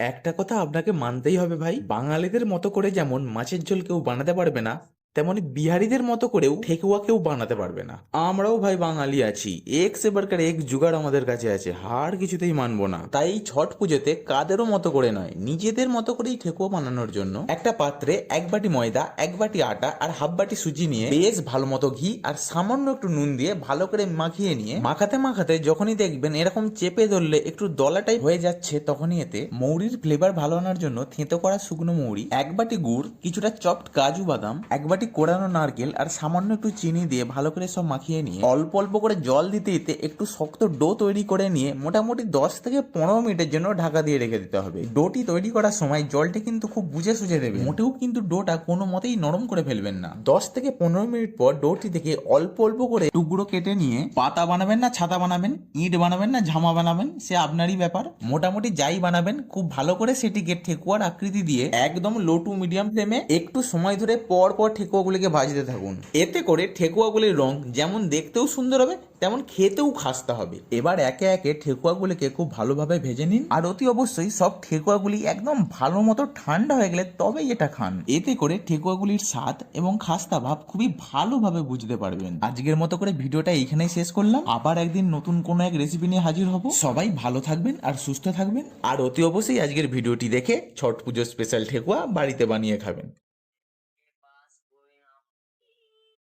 একটা কথা আপনাকে মানতেই হবে ভাই, বাঙালিদের মতো করে যেমন মাছের ঝোল কেউ বানাতে পারবে না, তেমনি বিহারিদের মতো করেও ঠেকুয়া কেউ বানাতে পারবে না। আমরাও ভাই বাঙালি আছি, এক সে বারকার এক জুগাড় আমাদের কাছে আছে, হার কিছুতেই মানবো না। তাই এই ছট পুজোতে কাদেরও মতো করে নয়, নিজেদের মতো করেই ঠেকুয়া বানানোর জন্য একটা পাত্রে 1 বাটি ময়দা, 1 বাটি আটা আর হাফ বাটি সুজি নিয়ে বেশ ভালো মতো ঘি আর সামান্য একটু নুন দিয়ে ভালো করে মাখিয়ে নিয়ে মাখাতে মাখাতে যখনই দেখবেন এরকম চেপে ধরলে একটু দলা টাইপ হয়ে যাচ্ছে, তখনই এতে মৌরির ফ্লেভার ভালো আনার জন্য থেঁতো করা শুকনো মৌরি, 1 বাটি গুড়, কিছুটা চপড কাজু বাদাম, 1 বাটি কোড়ানো নারকেল আর সামান্য একটু চিনি দিয়ে ভালো করে সব মাখিয়ে নিয়ে অল্প অল্প করে জল দিতে দিতে একটু শক্ত ডো তৈরি করে নিয়ে মোটামুটি 10 থেকে 15 মিনিটের জন্য ঢাকা দিয়ে রেখে দিতে হবে। ডোটি তৈরি করার সময় জলটা কিন্তু খুব বুঝে সুঝে দেবে, মোটেও কিন্তু ডোটা কোনো মতেই নরম করে ফেলবেন না। 10 থেকে 15 মিনিট পর ডোটি থেকে অল্প অল্প করে টুকরো কেটে নিয়ে পাতা বানাবেন না ছাতা বানাবেন, ইট বানাবেন না ঝামা বানাবেন, সে আপনারই ব্যাপার। মোটামুটি যাই বানাবেন খুব ভালো করে সেটিকে ঠেকুয়ার আকৃতি দিয়ে একদম লো টু মিডিয়াম ফ্লেমে একটু সময় ধরে পর পর ঠেকুয়াগুলিকে ভাজতে থাকুন। এতে করে ঠেকুয়াগুলির রং যেমন দেখতেও সুন্দর হবে তেমন খেতেও খাস্তা হবে। এবার একে একে ঠেকুয়াগুলিকে খুব ভালোভাবে ভেজে নিন, আর অতি অবশ্যই সব ঠেকুয়াগুলি একদম ভালো মতো ঠান্ডা হয়ে গেলে তবেই এটা খান। এতে করে ঠেকুয়াগুলির স্বাদ এবং খাস্তা ভাব খুবই ভালোভাবে বুঝতে পারবেন। আজকের মতো করে ভিডিওটা এইখানেই শেষ করলাম, আবার একদিন নতুন কোনো এক রেসিপি নিয়ে হাজির হব। সবাই ভালো থাকবেন আর সুস্থ থাকবেন, আর অতি অবশ্যই আজকের ভিডিওটি দেখে ছট পুজোর স্পেশাল ঠেকুয়া বাড়িতে বানিয়ে খাবেন।